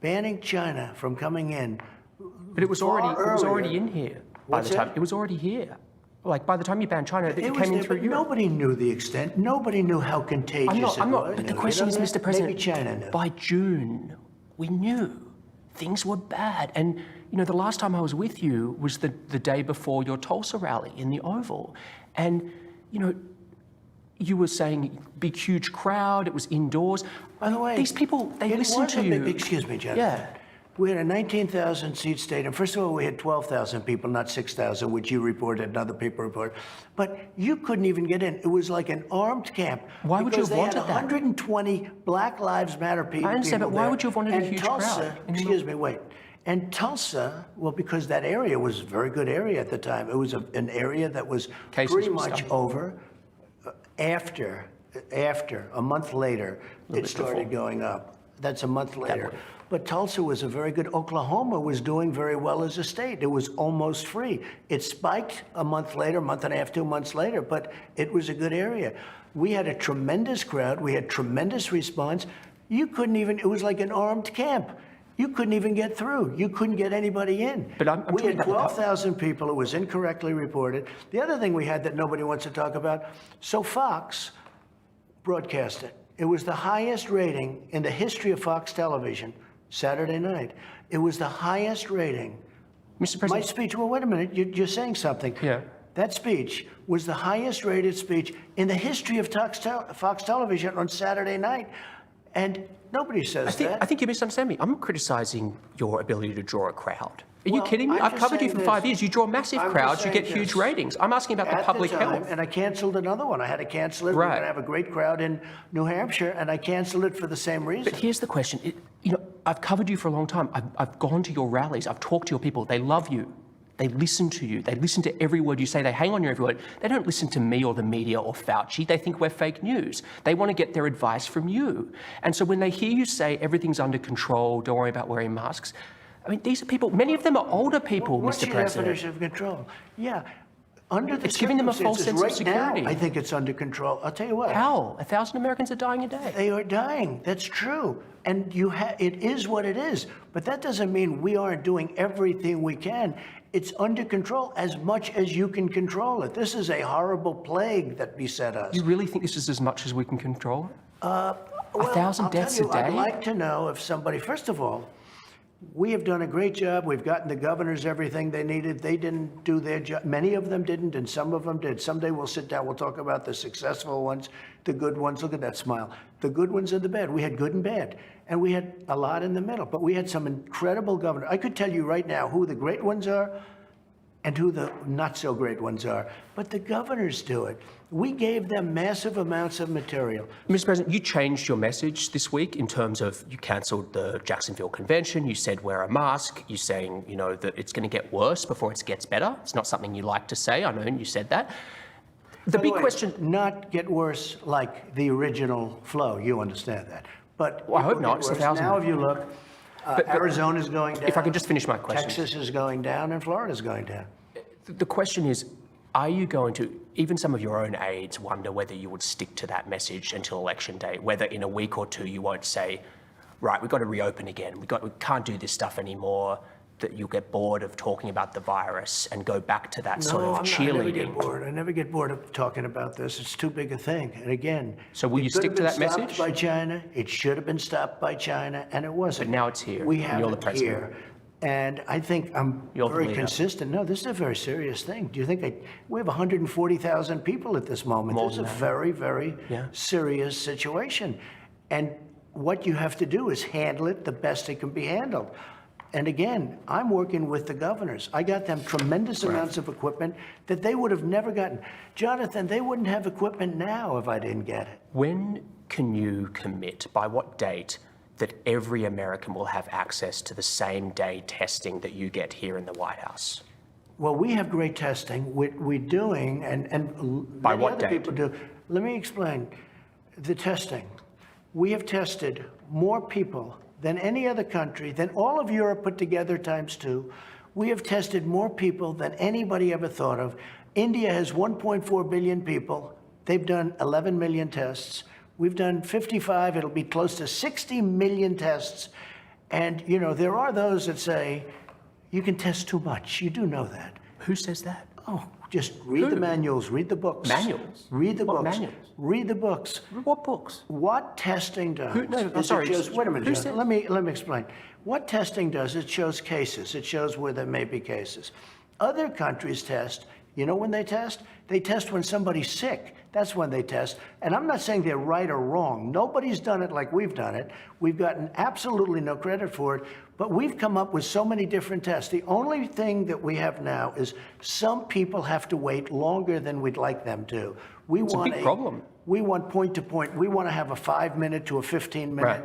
banning China from coming in. But it was already in here by the time. It was already here. Like, by the time you banned China, it came in through Europe. Nobody knew the extent. Nobody knew how contagious it was. But the question is, Mr. President, maybe China knew. By June, we knew things were bad. And, the last time I was with you was the day before your Tulsa rally in the Oval. And, you were saying big, huge crowd. It was indoors. By the way, these people, they listen to you. Excuse me, Jonathan. Yeah. We had a 19,000-seat stadium. First of all, we had 12,000 people, not 6,000, which you reported and other people reported. But you couldn't even get in. It was like an armed camp. Why would you have wanted that? Because they had 120 Black Lives Matter people. I understand, but why would you have wanted a huge Tulsa, crowd? Excuse me, wait. And Tulsa, well, because that area was a very good area at the time. It was an area that was pretty much over. After a month later, it started going up. That's a month later. But Tulsa was a very good. Oklahoma was doing very well as a state. It was almost free. It spiked a month later, month and a half, 2 months later, but it was a good area. We had a tremendous crowd. We had tremendous response. You couldn't even, it was like an armed camp. You couldn't even get through. You couldn't get anybody in. But we had 12,000 people. It was incorrectly reported. The other thing we had that nobody wants to talk about, so Fox broadcast it. It was the highest rating in the history of Fox television, Saturday night. It was the highest rating. Mr. President. My speech, well, wait a minute, you're saying something. Yeah. That speech was the highest rated speech in the history of Fox television on Saturday night. And nobody says that. I think you misunderstand me. I'm criticizing your ability to draw a crowd. Are you kidding me? I've covered you for 5 years. You draw massive crowds, you get huge ratings. I'm asking about the public health. And I canceled another one. I had to cancel it. Right. We're going to have a great crowd in New Hampshire, and I canceled it for the same reason. But here's the question. I've covered you for a long time. I've gone to your rallies. I've talked to your people. They love you. They listen to you. They listen to every word you say. They hang on your every word. They don't listen to me or the media or Fauci. They think we're fake news. They want to get their advice from you. And so when they hear you say everything's under control, don't worry about wearing masks, I mean, these are people, many of them are older people, What's Mr. President. What's your definition of control? Yeah. Under the It's giving them a false sense of security. Now, I think it's under control. I'll tell you what. How? 1,000 Americans are dying a day. They are dying. That's true. And it is what it is. But that doesn't mean we aren't doing everything we can. It's under control as much as you can control it. This is a horrible plague that beset us. You really think this is as much as we can control? Well, 1,000 deaths a day? I'd like to know if somebody, first of all, we have done a great job. We've gotten the governors everything they needed. They didn't do their job. Many of them didn't, and some of them did. Someday we'll sit down. We'll talk about the successful ones, the good ones. Look at that smile. The good ones and the bad. We had good and bad, and we had a lot in the middle. But we had some incredible governors. I could tell you right now who the great ones are and who the not so great ones are. But the governors do it. We gave them massive amounts of material. Mr. President, you changed your message this week in terms of you cancelled the Jacksonville Convention. You said wear a mask. You're saying, that it's going to get worse before it gets better. It's not something you like to say. I know you said that. The big question... Not get worse like the original flow. You understand that. But well, I hope not. It's 1,000. Now if you look, Arizona's going down. If I can just finish my question. Texas is going down and Florida's going down. The question is, are you going to, even some of your own aides wonder whether you would stick to that message until election day, whether in a week or two you won't say, right, we've got to reopen again, we can't do this stuff anymore, that you'll get bored of talking about the virus and go back to that sort of cheerleading? I never get bored. I never get bored of talking about this. It's too big a thing. And again, so will you stick to that message? It stopped by China. It should have been stopped by China, and it wasn't. But now it's here. We have you're the it president. here. And I think I'm very consistent. No, this is a very serious thing. Do you think we have 140,000 people at this moment? This is a very, very serious situation. And what you have to do is handle it the best it can be handled. And again, I'm working with the governors. I got them tremendous amounts of equipment that they would have never gotten. Jonathan, they wouldn't have equipment now if I didn't get it. When can you commit, by what date, that every American will have access to the same day testing that you get here in the White House? Well, we have great testing. We're doing, and by what other date? People do. Let me explain the testing. We have tested more people than any other country, than all of Europe put together ×2. We have tested more people than anybody ever thought of. India has 1.4 billion people. They've done 11 million tests. We've done 55, it'll be close to 60 million tests. And, you know, there are those that say, you can test too much. You do know that. Who says that? Oh, just read the manuals, read the books. Manuals? Read the What books. manuals? Read the books. What books? What testing does I'm is sorry, it shows, wait a minute, who John, said- let me explain. What testing does, it shows cases. It shows where there may be cases. Other countries test, you know when they test? They test when somebody's sick. That's when they test. And I'm not saying they're right or wrong. Nobody's done it like we've done it. We've gotten absolutely no credit for it, but we've come up with so many different tests. The only thing that we have now is some people have to wait longer than we'd like them to. It's a big problem. We want point to point. We want to have a 5-minute to a 15-minute Right.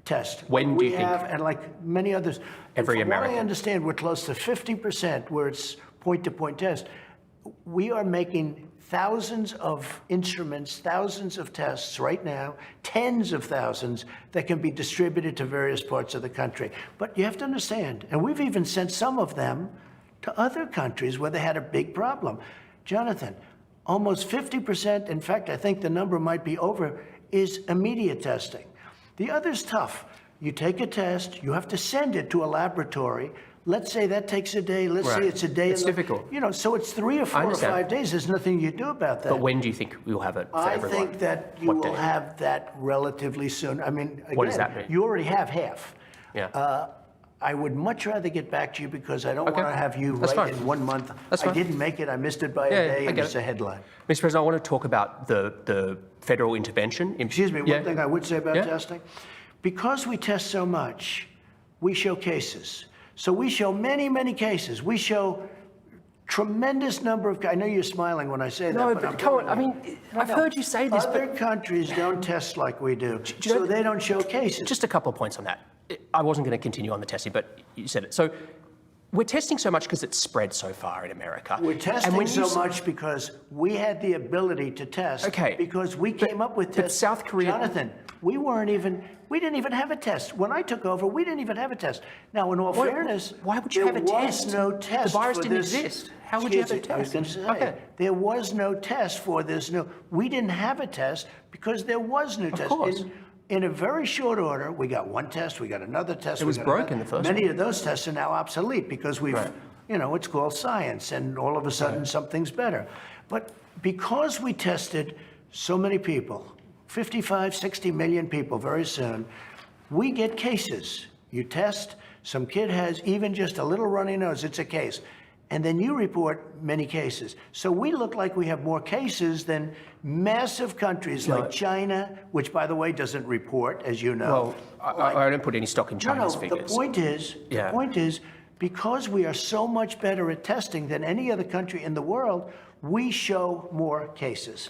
test. When do you think? And like many others, Every from what I American. understand, we're close to 50% where it's point-to-point test. We are making thousands of instruments, thousands of tests right now, tens of thousands that can be distributed to various parts of the country. But you have to understand, and we've even sent some of them to other countries where they had a big problem. Jonathan, almost 50%, in fact, I think the number might be over, is immediate testing. The other's tough. You take a test, you have to send it to a laboratory. Let's say that takes a day. Let's say Right. it's a day. It's difficult. You know, so it's 3 or 4 or understand. 5 days. There's nothing you do about that. But when do you think we'll have it for I everyone? think that you What will day? have that relatively soon. I mean, again, What does that mean? you already have half. Yeah. I would much rather get back to you because I don't Okay. want to have you That's write fine. in 1 month. That's I fine. didn't make it. I missed it by Yeah, a day, I and get it's it. a headline. Mr. President, I want to talk about the federal intervention. Excuse me, Yeah. one thing I would say about Yeah. testing. Because we test so much, we show cases. So we show many, many cases. We show tremendous number of, I know you're smiling when I say that, No, but I'm but come on. telling I you. mean, No, I've no. heard you say this, Other but countries don't test like we do, you know- so they don't show cases. just a couple of points on that. I wasn't going to continue on the testing, but you said it. So we're testing so much because it's spread so far in America. We're And testing when you so s- much because we had the ability to test. Okay, Because we came up with but tests. South Korea- Jonathan, we didn't even have a test. When I took over, we didn't even have a test. Now, in all Why- fairness, why would you have a there test? was no test. The virus for didn't this- exist. How would you have a Excuse me, I was test? going to say, Okay. there was no test for this new. We didn't have a test because there was no test. course. In a very short order, we got one test, we got another test. It was broken, the first Many one. of those tests are now obsolete because we've, Right. you know, it's called science, and all of a sudden something's better. But because we tested so many people, 55, 60 million people very soon, we get cases. You test, some kid has even just a little runny nose, it's a case. And then you report many cases. So we look like we have more cases than massive countries like China, which, by the way, doesn't report, as you know. Well, I don't put any stock in China's figures. The point is, because we are so much better at testing than any other country in the world, we show more cases.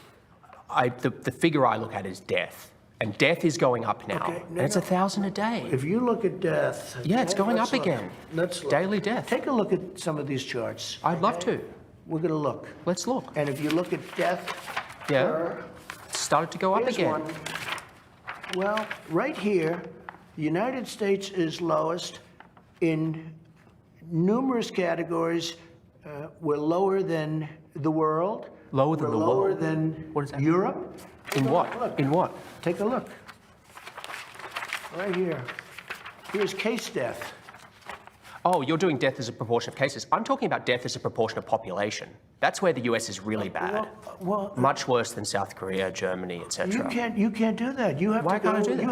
The figure I look at is death. And death is going up now. Okay, And it's 1,000 a day. If you look at death... Yeah, it's okay, going let's up look. again. Let's look. Daily death. Take a look at some of these charts. I'd love to. We're going to look. Let's look. And if you look at death... Yeah. per- It's started to go up Here's again. one. Well, right here, the United States is lowest in numerous categories. We're lower than the world. Lower than We're the lower world? than What does that mean? Europe. In Take a what? look. In what? Take a look. Right here. Here's case death. Oh, you're doing death as a proportion of cases. I'm talking about death as a proportion of population. That's where the US is really bad. Well, Much worse than South Korea, Germany, etc. you can't do that. You have Why to go, can't I do that? You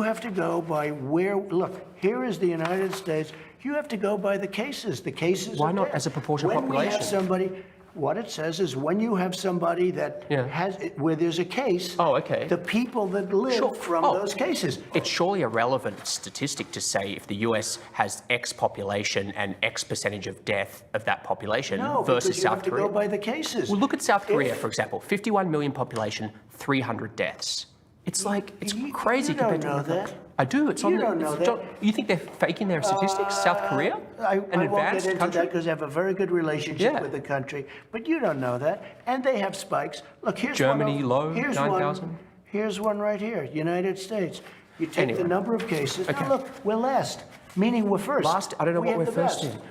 have to go by where, look, here is the United States. You have to go by the cases. The cases Why are not there. as a proportion of When we population? have somebody, what it says is when you have somebody that Yeah. where there's a case, Oh, okay. the people that live Sure. from Oh. those cases. It's surely a relevant statistic to say if the US has X population and X percentage of death of that population No, versus because you South have to Korea. go by the cases. Well, look at South Korea, If- for example. 51 million population, 300 deaths. It's like, it's You- crazy you don't compared to know other that. countries. I do. It's on You the. don't know it's- that. You think they're faking their statistics? South Korea? I An won't get advanced into country? that because I have a very good relationship Yeah. with the country, but you don't know that. And they have spikes. Look, here's Germany, one. low, Here's 9,000. one. Here's one right here, United States. You take Anyway. the number of cases. Okay. Now look, we're last, meaning we're first. Last, I don't know We what have we're the first best. in.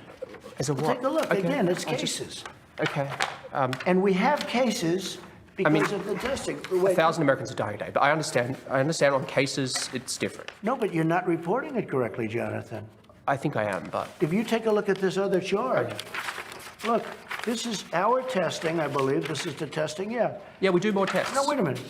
As a Well, what? take a look. Okay. Again, it's I just- cases. Okay. And we have cases because of the testing. Wait, 1,000 Americans are dying a day, but I understand on cases it's different. no, but you're not reporting it correctly, Jonathan. I think I am, but If you take a look at this other chart, look, this is our testing, I believe. This is the testing, yeah. yeah, we do more tests. No, wait a minute.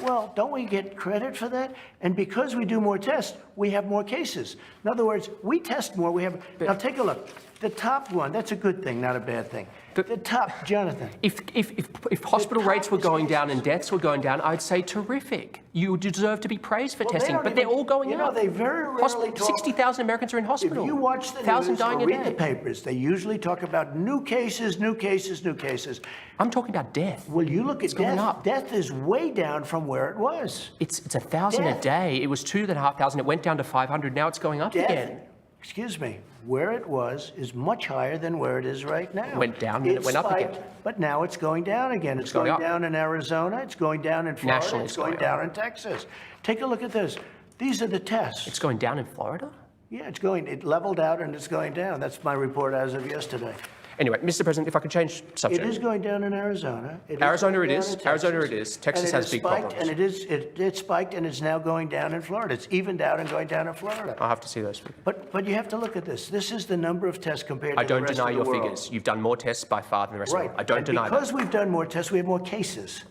Well, don't we get credit for that? And because we do more tests, we have more cases. In other words, we test more. Now take a look. The top one, that's a good thing, not a bad thing. The top, Jonathan. If hospital rates were going down and deaths were going down, I'd say terrific. You deserve to be praised for testing, but they're all going up. They very rarely talk. 60,000 Americans are in hospital. If you watch the 1,000 news dying or a read day. the papers, they usually talk about new cases, new cases, new cases. I'm talking about death. Well, you look at going death. up. Death is way down from where it was. It's 1,000 a Death. day. It was 2,500. It went down to 500. Now it's going up Death, again. excuse me, where it was is much higher than where it is right now. It went down and it went up spiked, again. But now it's going down again. It's going going up. down in Arizona. It's going down in Florida. Nationally, it's going down in Texas. Take a look at this. These are the tests. It's going down in Florida? Yeah, it leveled out and it's going down. That's my report as of yesterday. Anyway, Mr. President, if I could change subject. It is going down in Arizona. Arizona going it down is. in Texas. Arizona it is. Texas And it has big spiked, problems. And it spiked and it's now going down in Florida. It's evened out and going down in Florida. I'll have to see those figures. But you have to look at this. This is the number of tests compared I to the don't rest deny of your the world. figures. You've done more tests by far than the rest of the Right. world. I don't And deny because that. we've done more tests, we have more cases.